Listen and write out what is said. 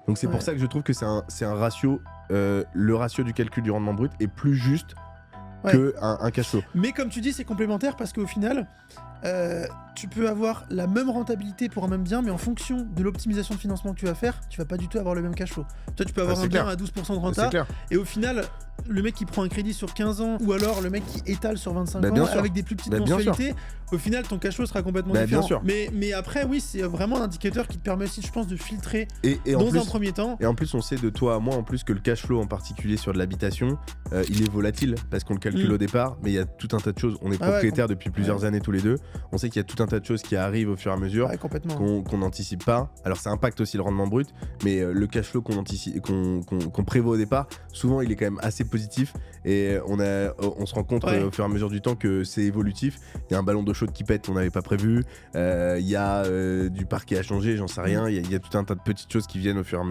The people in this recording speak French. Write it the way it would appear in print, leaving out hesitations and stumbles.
Donc c'est pour ça que je trouve que c'est un ratio, le ratio du calcul du rendement brut est plus juste que un cash flow. Mais comme tu dis, c'est complémentaire parce qu'au final, tu peux avoir la même rentabilité pour un même bien, mais en fonction de l'optimisation de financement que tu vas faire, tu vas pas du tout avoir le même cash flow. Toi, tu peux avoir un bien à 12% de renta, et au final, le mec qui prend un crédit sur 15 ans, ou alors le mec qui étale sur 25 ans avec des plus petites mensualités, au final, ton cash flow sera complètement différent. Bien sûr. Mais après, oui, c'est vraiment un indicateur qui te permet aussi, je pense, de filtrer et dans un premier temps. Et en plus, on sait de toi à moi, en plus, que le cash flow, en particulier sur de l'habitation, il est volatile, parce qu'on le calcule au départ, mais il y a tout un tas de choses. On est propriétaires depuis plusieurs années tous les deux. On sait qu'il y a tout un tas de choses qui arrivent au fur et à mesure qu'on n'anticipe pas. Alors ça impacte aussi le rendement brut, mais le cash flow qu'on prévoit au départ, souvent il est quand même assez positif, et on se rend compte au fur et à mesure du temps que c'est évolutif. Il y a un ballon d'eau chaude qui pète qu'on n'avait pas prévu, il y a du parquet à changer, j'en sais rien, il y a tout un tas de petites choses qui viennent au fur et à mesure.